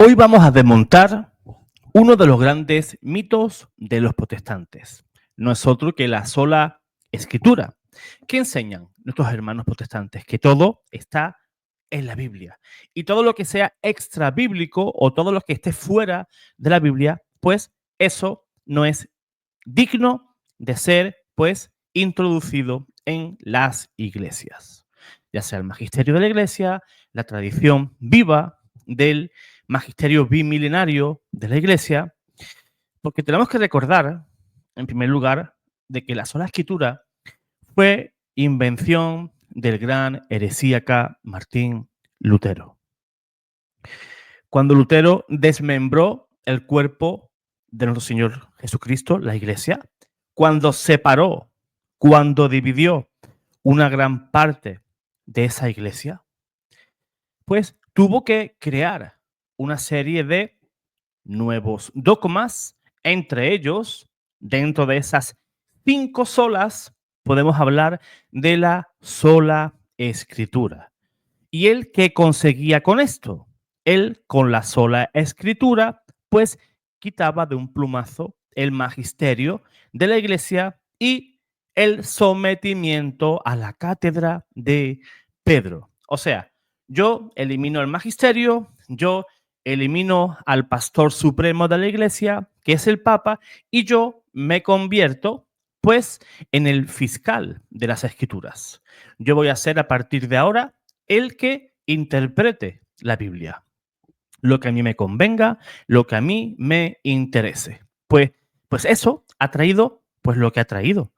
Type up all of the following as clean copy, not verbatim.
Hoy vamos a desmontar uno de los grandes mitos de los protestantes. No es otro que la sola escritura. ¿Qué enseñan nuestros hermanos protestantes? Que todo está en la Biblia. Y todo lo que sea extra bíblico o todo lo que esté fuera de la Biblia, pues eso no es digno de ser, pues, introducido en las iglesias. Ya sea el magisterio de la iglesia, la tradición viva del magisterio bimilenario de la iglesia, porque tenemos que recordar, en primer lugar, de que la sola escritura fue invención del gran heresíaca Martín Lutero. Cuando Lutero desmembró el cuerpo de nuestro Señor Jesucristo, la iglesia, cuando separó, cuando dividió una gran parte de esa iglesia, pues tuvo que crear una serie de nuevos dogmas, entre ellos, dentro de esas 5 solas, podemos hablar de la sola escritura. ¿Y él qué conseguía con esto? Él, con la sola escritura, pues quitaba de un plumazo el magisterio de la iglesia y el sometimiento a la cátedra de Pedro. O sea, yo elimino el magisterio, yo elimino al pastor supremo de la iglesia, que es el Papa, y yo me convierto, pues, en el fiscal de las escrituras. Yo voy a ser a partir de ahora el que interprete la Biblia, lo que a mí me convenga, lo que a mí me interese. Pues eso ha traído, pues lo que ha traído.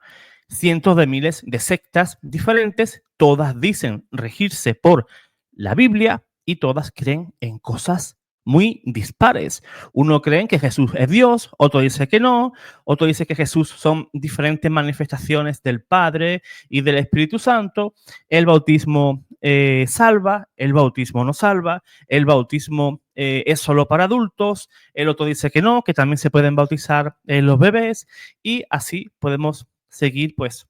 Cientos de miles de sectas diferentes, todas dicen regirse por la Biblia y todas creen en cosas muy dispares. Uno cree que Jesús es Dios, otro dice que no, otro dice que Jesús son diferentes manifestaciones del Padre y del Espíritu Santo. El bautismo salva, el bautismo no salva, el bautismo es solo para adultos, el otro dice que no, que también se pueden bautizar los bebés y así podemos seguir pues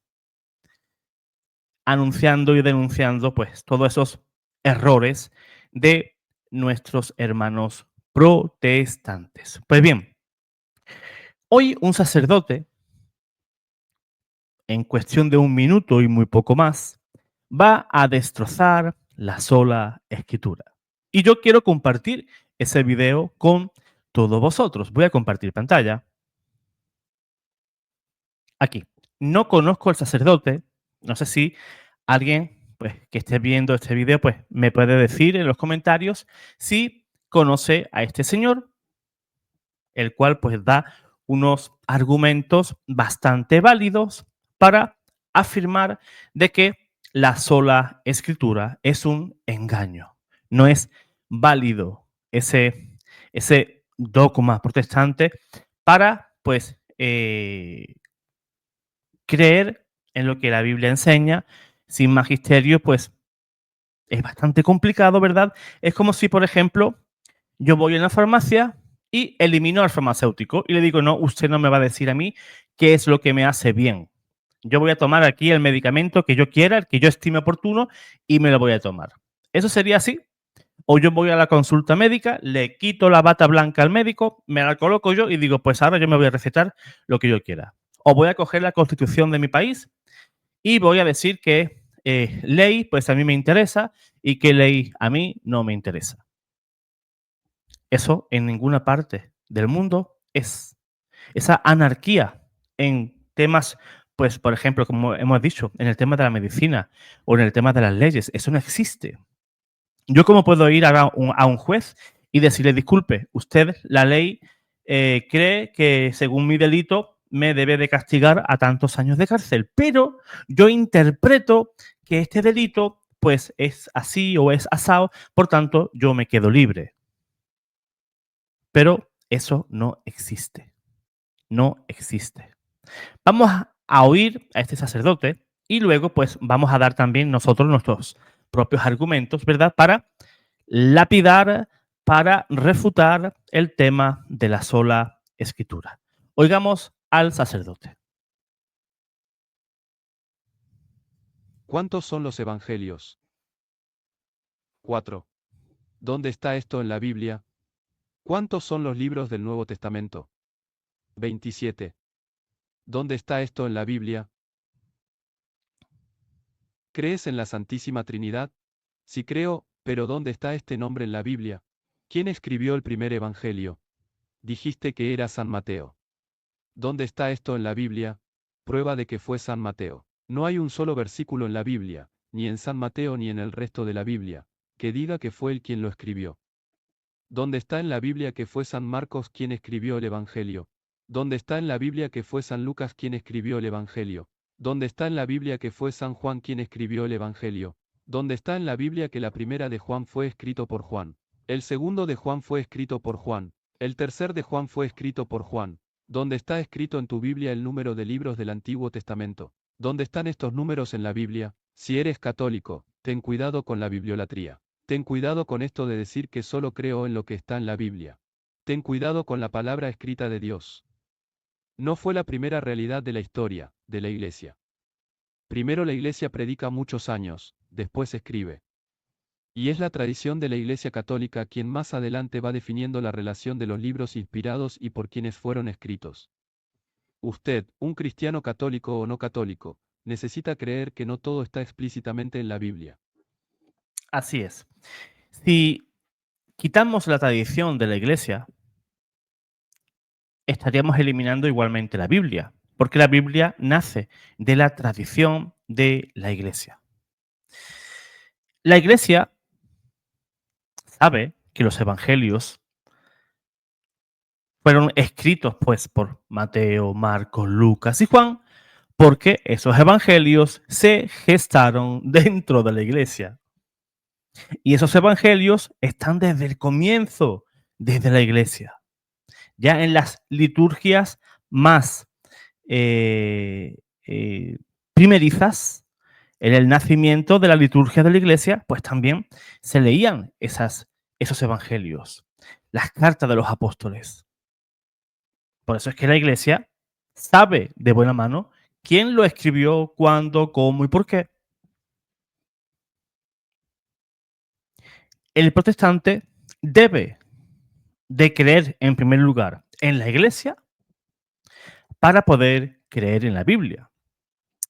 anunciando y denunciando pues todos esos errores de nuestros hermanos protestantes. Pues bien, hoy un sacerdote, en cuestión de un minuto y muy poco más, va a destrozar la sola escritura. Y yo quiero compartir ese video con todos vosotros. Voy a compartir pantalla. Aquí. No conozco al sacerdote. No sé si alguien pues, que esté viendo este video pues, me puede decir en los comentarios si conoce a este señor, el cual pues da unos argumentos bastante válidos para afirmar de que la sola escritura es un engaño. No es válido ese dogma protestante para pues creer en lo que la Biblia enseña sin magisterio, pues es bastante complicado, ¿verdad? Es como si, por ejemplo, yo voy a una farmacia y elimino al farmacéutico y le digo, no, usted no me va a decir a mí qué es lo que me hace bien. Yo voy a tomar aquí el medicamento que yo quiera, el que yo estime oportuno y me lo voy a tomar. ¿Eso sería así? O yo voy a la consulta médica, le quito la bata blanca al médico, me la coloco yo y digo, pues ahora yo me voy a recetar lo que yo quiera. O voy a coger la constitución de mi país y voy a decir que ley, pues a mí me interesa y que ley a mí no me interesa. Eso en ninguna parte del mundo es. Esa anarquía en temas, pues por ejemplo, como hemos dicho, en el tema de la medicina o en el tema de las leyes, eso no existe. Yo cómo puedo ir a un juez y decirle, disculpe, usted, la ley cree que según mi delito me debe de castigar a tantos años de cárcel, pero yo interpreto que este delito pues es así o es asado, por tanto yo me quedo libre. Pero eso no existe, no existe. Vamos a oír a este sacerdote y luego pues vamos a dar también nosotros nuestros propios argumentos, ¿verdad? Para lapidar, para refutar el tema de la sola escritura. Oigamos al sacerdote. ¿Cuántos son los evangelios? 4. ¿Dónde está esto en la Biblia? ¿Cuántos son los libros del Nuevo Testamento? 27. ¿Dónde está esto en la Biblia? ¿Crees en la Santísima Trinidad? Sí creo, pero ¿dónde está este nombre en la Biblia? ¿Quién escribió el primer Evangelio? Dijiste que era San Mateo. ¿Dónde está esto en la Biblia? Prueba de que fue San Mateo. No hay un solo versículo en la Biblia, ni en San Mateo ni en el resto de la Biblia, que diga que fue él quien lo escribió. ¿Dónde está en la Biblia que fue San Marcos quien escribió el Evangelio? ¿Dónde está en la Biblia que fue San Lucas quien escribió el Evangelio? ¿Dónde está en la Biblia que fue San Juan quien escribió el Evangelio? ¿Dónde está en la Biblia que la primera de Juan fue escrito por Juan? El segundo de Juan fue escrito por Juan. El tercer de Juan fue escrito por Juan. ¿Dónde está escrito en tu Biblia el número de libros del Antiguo Testamento? ¿Dónde están estos números en la Biblia? Si eres católico, ten cuidado con la bibliolatría. Ten cuidado con esto de decir que solo creo en lo que está en la Biblia. Ten cuidado con la palabra escrita de Dios. No fue la primera realidad de la historia, de la Iglesia. Primero la Iglesia predica muchos años, después escribe. Y es la tradición de la Iglesia Católica quien más adelante va definiendo la relación de los libros inspirados y por quienes fueron escritos. Usted, un cristiano católico o no católico, necesita creer que no todo está explícitamente en la Biblia. Así es. Si quitamos la tradición de la Iglesia, estaríamos eliminando igualmente la Biblia, porque la Biblia nace de la tradición de la Iglesia. La Iglesia sabe que los evangelios fueron escritos pues por Mateo, Marcos, Lucas y Juan, porque esos evangelios se gestaron dentro de la Iglesia. Y esos evangelios están desde el comienzo, desde la Iglesia. Ya en las liturgias más eh, eh, primerizas, en el nacimiento de la liturgia de la Iglesia, pues también se leían esos evangelios, las cartas de los apóstoles. Por eso es que la Iglesia sabe de buena mano quién lo escribió, cuándo, cómo y por qué. El protestante debe de creer en primer lugar en la Iglesia para poder creer en la Biblia.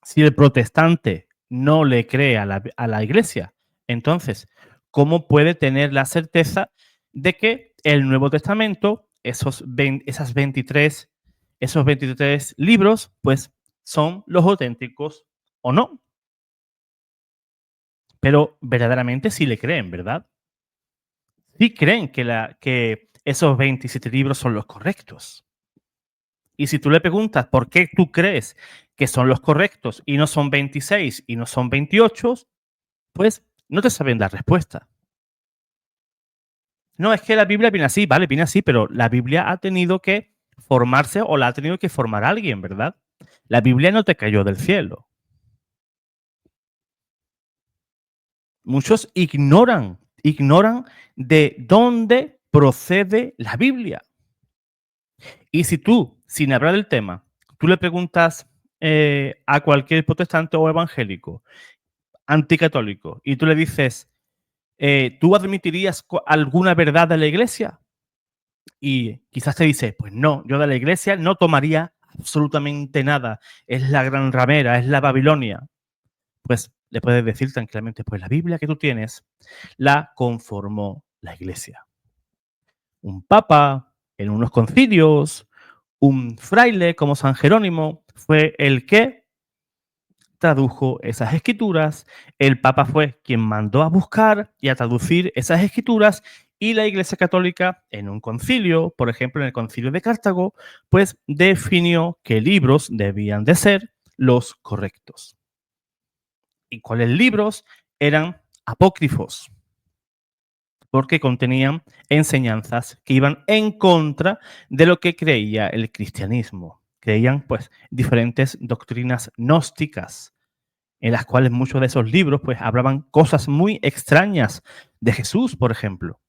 Si el protestante no le cree a la Iglesia, entonces, ¿cómo puede tener la certeza de que el Nuevo Testamento, esos 23 libros, pues son los auténticos o no? Pero verdaderamente sí le creen, ¿verdad? Sí creen que esos 27 libros son los correctos. Y si tú le preguntas por qué tú crees que son los correctos y no son 26 y no son 28, pues no te saben dar respuesta. No, es que la Biblia viene así, vale, viene así, pero la Biblia ha tenido que formarse o la ha tenido que formar alguien, ¿verdad? La Biblia no te cayó del cielo. Muchos ignoran de dónde procede la Biblia. Y si tú, sin hablar del tema, tú le preguntas a cualquier protestante o evangélico, anticatólico, y tú le dices, ¿tú admitirías alguna verdad de la iglesia? Y quizás te dice, pues no, yo de la iglesia no tomaría absolutamente nada. Es la gran ramera, es la Babilonia. Pues le puedes decir tranquilamente, pues la Biblia que tú tienes la conformó la iglesia. Un papa en unos concilios, un fraile como San Jerónimo fue el que tradujo esas escrituras, el Papa fue quien mandó a buscar y a traducir esas escrituras y la Iglesia Católica en un concilio, por ejemplo en el concilio de Cartago, pues definió qué libros debían de ser los correctos. ¿Y cuáles libros eran apócrifos? Porque contenían enseñanzas que iban en contra de lo que creía el cristianismo. Creían pues diferentes doctrinas gnósticas, en las cuales muchos de esos libros pues hablaban cosas muy extrañas de Jesús, por ejemplo.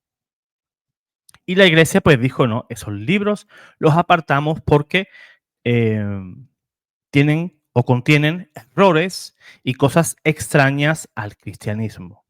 Y la iglesia pues dijo, no, esos libros los apartamos porque eh, tienen o contienen errores y cosas extrañas al cristianismo.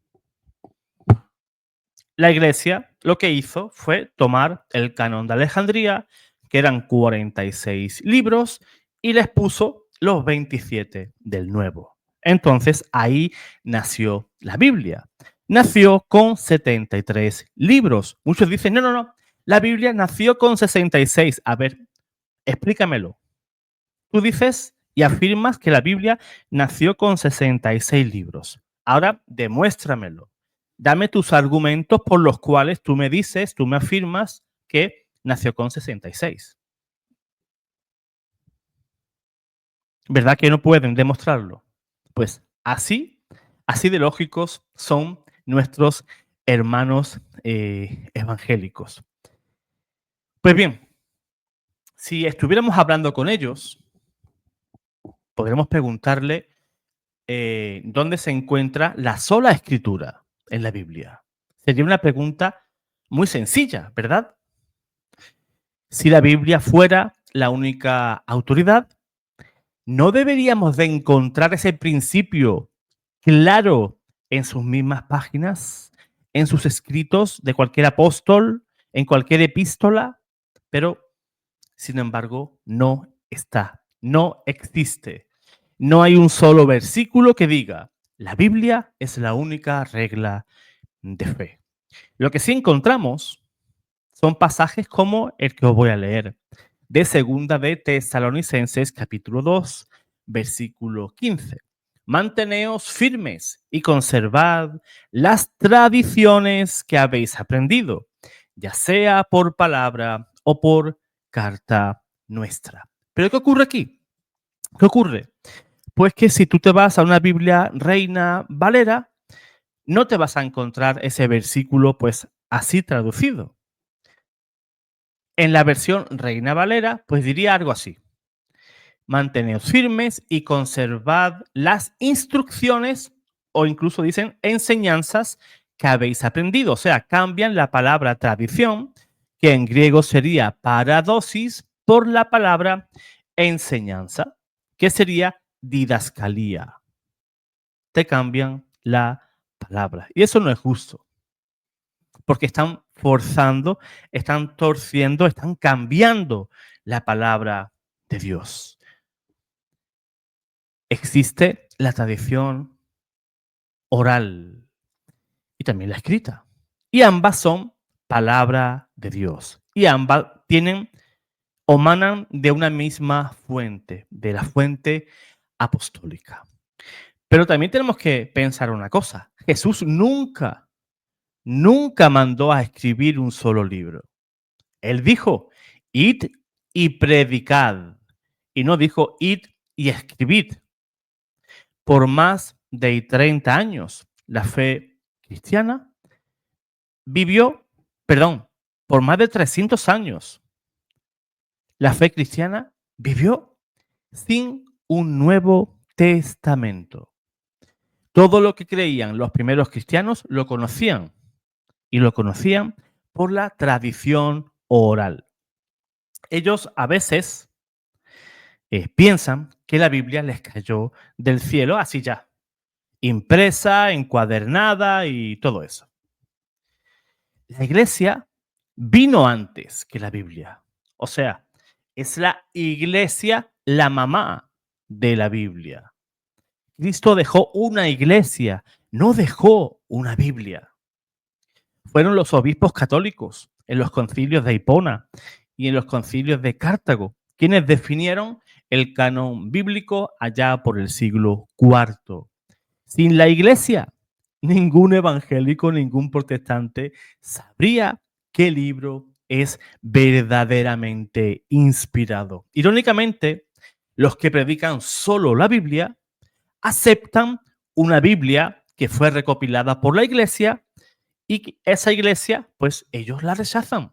la Iglesia lo que hizo fue tomar el Canon de Alejandría, que eran 46 libros, y les puso los 27 del Nuevo. Entonces ahí nació la Biblia. Nació con 73 libros. Muchos dicen, no, no, no, la Biblia nació con 66. A ver, explícamelo. Tú dices y afirmas que la Biblia nació con 66 libros. Ahora demuéstramelo. Dame tus argumentos por los cuales tú me dices, tú me afirmas que nació con 66. ¿Verdad que no pueden demostrarlo? Pues así de lógicos son nuestros hermanos evangélicos. Pues bien, si estuviéramos hablando con ellos, podríamos preguntarle dónde se encuentra la sola escritura en la Biblia. Sería una pregunta muy sencilla, ¿verdad? Si la Biblia fuera la única autoridad, ¿no deberíamos de encontrar ese principio claro en sus mismas páginas, en sus escritos de cualquier apóstol, en cualquier epístola? Pero, sin embargo, no está, no existe. No hay un solo versículo que diga, la Biblia es la única regla de fe. Lo que sí encontramos son pasajes como el que os voy a leer, de Segunda de Tesalonicenses, capítulo 2, versículo 15. Manteneos firmes y conservad las tradiciones que habéis aprendido, ya sea por palabra o por carta nuestra. ¿Pero qué ocurre aquí? ¿Qué ocurre? Pues que si tú te vas a una Biblia Reina Valera, no te vas a encontrar ese versículo pues así traducido. En la versión Reina Valera, pues diría algo así. Manteneos firmes y conservad las instrucciones o incluso dicen enseñanzas que habéis aprendido. O sea, cambian la palabra tradición, que en griego sería paradosis, por la palabra enseñanza, que sería didascalía. Te cambian la palabra. Y eso no es justo, porque están forzando, están torciendo, están cambiando la palabra de Dios. Existe la tradición oral y también la escrita. Y ambas son palabra de Dios. Y ambas tienen o manan de una misma fuente, de la fuente apostólica. Pero también tenemos que pensar una cosa. Jesús nunca mandó a escribir un solo libro. Él dijo, id y predicad. Y no dijo, id y escribid. Por más de 30 años, la fe cristiana vivió, perdón, por más de 300 años, la fe cristiana vivió sin un Nuevo Testamento. Todo lo que creían los primeros cristianos lo conocían y lo conocían por la tradición oral. Ellos a veces piensan que la Biblia les cayó del cielo así ya, impresa, encuadernada y todo eso. La iglesia vino antes que la Biblia. O sea, es la iglesia la mamá de la Biblia. Cristo dejó una iglesia, no dejó una Biblia. Fueron los obispos católicos en los concilios de Hipona y en los concilios de Cartago quienes definieron el canon bíblico allá por el siglo IV. Sin la iglesia, ningún evangélico, ningún protestante sabría qué libro es verdaderamente inspirado. Irónicamente, los que predican solo la Biblia aceptan una Biblia que fue recopilada por la iglesia y esa iglesia, pues ellos la rechazan.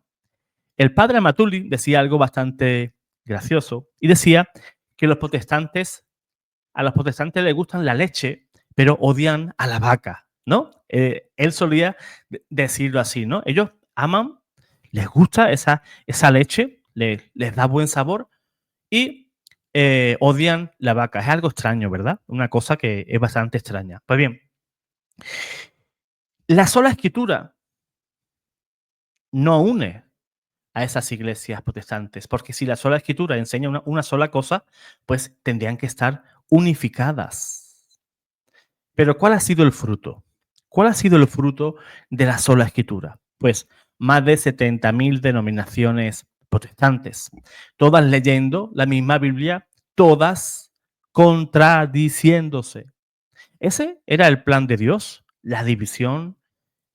El padre Amatuli decía algo bastante gracioso y decía que a los protestantes les gustan la leche, pero odian a la vaca, ¿no? Él solía decirlo así, ¿no? Ellos aman, les gusta esa leche, les da buen sabor y odian la vaca. Es algo extraño, ¿verdad? Una cosa que es bastante extraña. Pues bien, la sola escritura no une a esas iglesias protestantes, porque si la sola escritura enseña una sola cosa, pues tendrían que estar unificadas. Pero ¿cuál ha sido el fruto? ¿Cuál ha sido el fruto de la sola escritura? Pues más de 70.000 denominaciones protestantes, todas leyendo la misma Biblia, todas contradiciéndose. Ese era el plan de Dios, la división,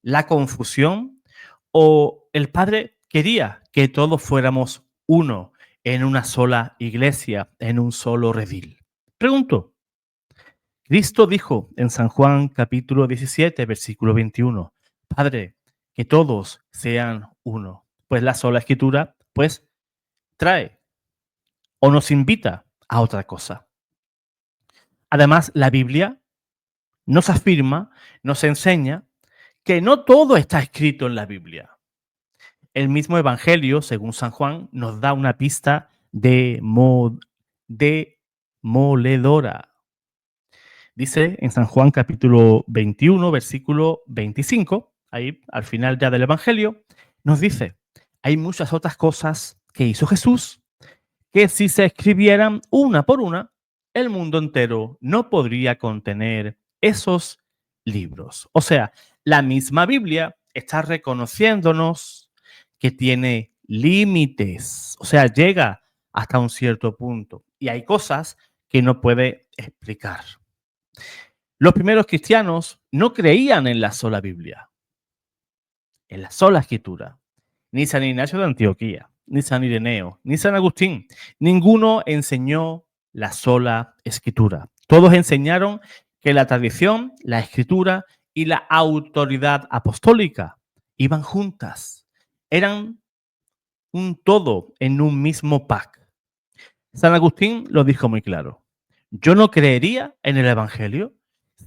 la confusión, o el Padre quería que todos fuéramos uno en una sola iglesia, en un solo redil. Pregunto, Cristo dijo en San Juan capítulo 17, versículo 21, Padre, que todos sean uno. Pues la sola escritura, pues, trae o nos invita a otra cosa. Además, la Biblia nos afirma, nos enseña que no todo está escrito en la Biblia. El mismo Evangelio, según San Juan, nos da una pista demoledora. Dice en San Juan capítulo 21, versículo 25, ahí al final ya del Evangelio, nos dice, hay muchas otras cosas que hizo Jesús que si se escribieran una por una, el mundo entero no podría contener esos libros. O sea, la misma Biblia está reconociéndonos que tiene límites, o sea, llega hasta un cierto punto y hay cosas que no puede explicar. Los primeros cristianos no creían en la sola Biblia, en la sola escritura. Ni San Ignacio de Antioquía, ni San Ireneo, ni San Agustín. Ninguno enseñó la sola escritura. Todos enseñaron que la tradición, la escritura y la autoridad apostólica iban juntas. Eran un todo en un mismo pack. San Agustín lo dijo muy claro. Yo no creería en el Evangelio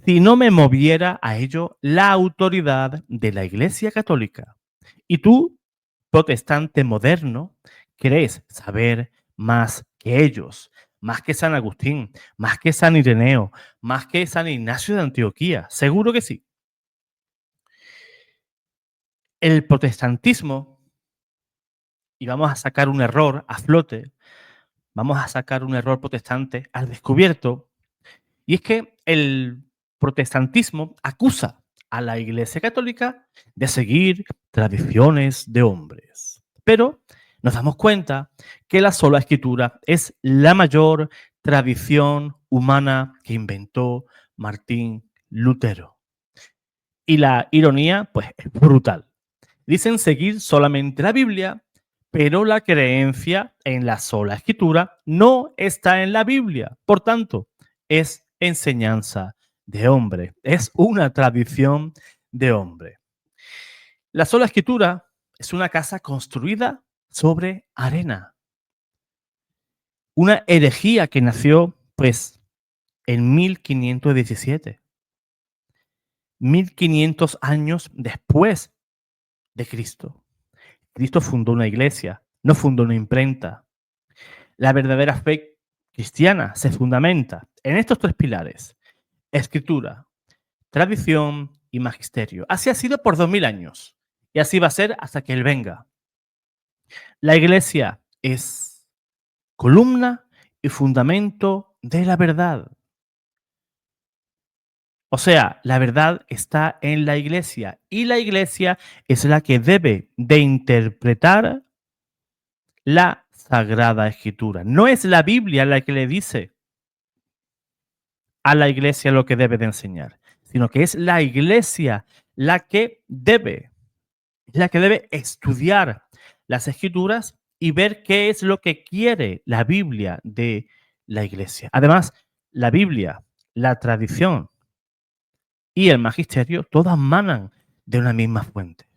si no me moviera a ello la autoridad de la Iglesia Católica. Y tú, protestante moderno, crees saber más que ellos, más que San Agustín, más que San Ireneo, más que San Ignacio de Antioquía. Seguro que sí. El protestantismo, y vamos a sacar un error a flote, vamos a sacar un error protestante al descubierto, y es que el protestantismo acusa a la Iglesia Católica de seguir tradiciones de hombres. Pero nos damos cuenta que la sola escritura es la mayor tradición humana que inventó Martín Lutero. Y la ironía, pues, es brutal. Dicen seguir solamente la Biblia, pero la creencia en la sola escritura no está en la Biblia. Por tanto, es enseñanza de hombre, es una tradición de hombre. La sola escritura es una casa construida sobre arena. Una herejía que nació, pues, en 1517. 1500 años después de Cristo. Cristo fundó una iglesia, no fundó una imprenta. La verdadera fe cristiana se fundamenta en estos tres pilares: escritura, tradición y magisterio. Así ha sido por 2000 años y así va a ser hasta que Él venga. La iglesia es columna y fundamento de la verdad. O sea, la verdad está en la iglesia y la iglesia es la que debe de interpretar la Sagrada Escritura. No es la Biblia la que le dice a la iglesia lo que debe de enseñar, sino que es la iglesia la que debe estudiar las Escrituras y ver qué es lo que quiere la Biblia de la iglesia. Además, la Biblia, la tradición y el magisterio, todas manan de una misma fuente.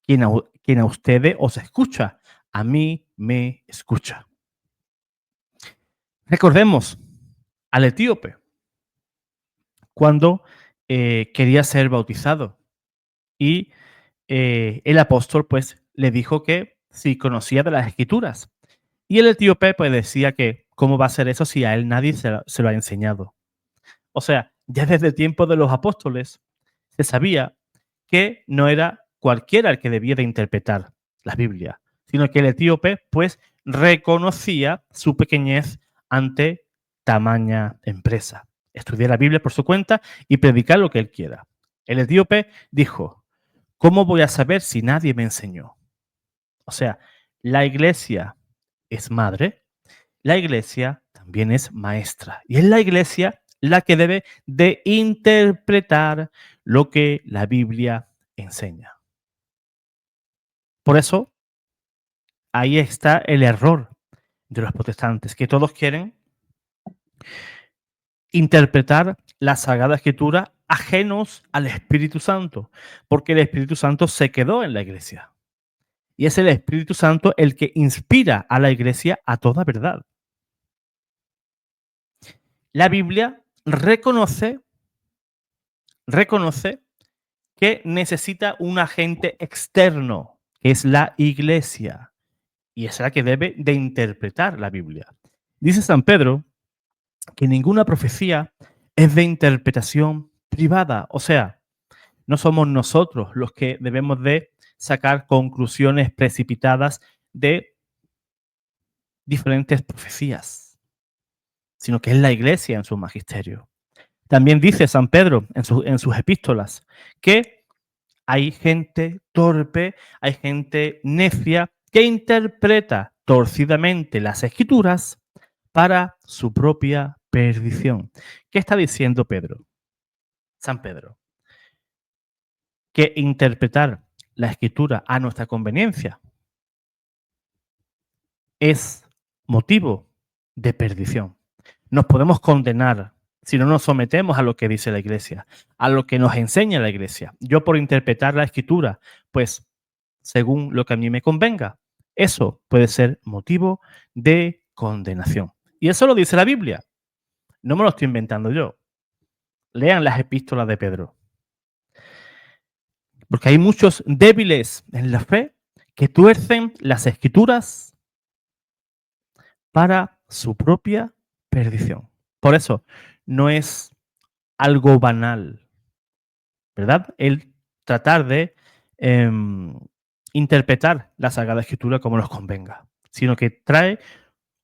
Quien a ustedes os escucha, a mí me escucha. Recordemos al etíope cuando quería ser bautizado y el apóstol pues le dijo que si conocía de las escrituras y el etíope pues decía que cómo va a ser eso si a él nadie se lo ha enseñado. O sea, ya desde el tiempo de los apóstoles se sabía que no era cualquiera el que debía de interpretar la Biblia, sino que el etíope pues reconocía su pequeñez ante tamaña empresa. Estudiar la Biblia por su cuenta y predicar lo que él quiera. El etíope dijo, ¿cómo voy a saber si nadie me enseñó? O sea, la iglesia es madre, la iglesia también es maestra. Y es la iglesia la que debe de interpretar lo que la Biblia enseña. Por eso, ahí está el error de los protestantes, que todos quieren interpretar la Sagrada Escritura ajenos al Espíritu Santo, porque el Espíritu Santo se quedó en la iglesia. Y es el Espíritu Santo el que inspira a la iglesia a toda verdad. La Biblia reconoce que necesita un agente externo, que es la iglesia, y es la que debe de interpretar la Biblia. Dice San Pedro que ninguna profecía es de interpretación privada, o sea, no somos nosotros los que debemos de sacar conclusiones precipitadas de diferentes profecías, sino que es la iglesia en su magisterio. También dice San Pedro en sus epístolas que hay gente torpe, hay gente necia que interpreta torcidamente las escrituras para su propia perdición. ¿Qué está diciendo Pedro? San Pedro. Que interpretar la escritura a nuestra conveniencia es motivo de perdición. Nos podemos condenar si no nos sometemos a lo que dice la iglesia, a lo que nos enseña la iglesia. Yo por interpretar la escritura, pues según lo que a mí me convenga, eso puede ser motivo de condenación. Y eso lo dice la Biblia. No me lo estoy inventando yo. Lean las epístolas de Pedro. Porque hay muchos débiles en la fe que tuercen las escrituras para su propia perdición. Por eso, no es algo banal, ¿verdad? El tratar de interpretar la Sagrada Escritura como nos convenga, sino que trae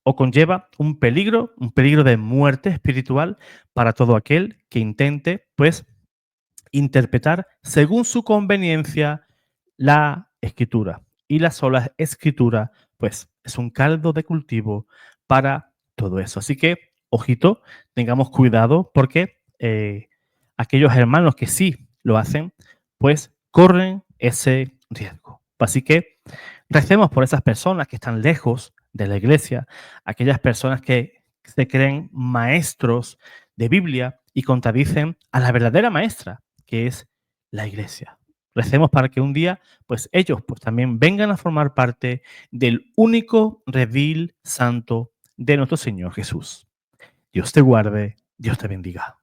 o conlleva un peligro de muerte espiritual para todo aquel que intente, pues, interpretar según su conveniencia la Escritura. Y la sola Escritura, pues, es un caldo de cultivo para todo eso. Así que, ojito, tengamos cuidado porque aquellos hermanos que sí lo hacen, pues corren ese riesgo. Así que recemos por esas personas que están lejos de la iglesia, aquellas personas que se creen maestros de Biblia y contradicen a la verdadera maestra, que es la iglesia. Recemos para que un día, pues ellos pues también vengan a formar parte del único redil santo de nuestro Señor Jesús. Dios te guarde, Dios te bendiga.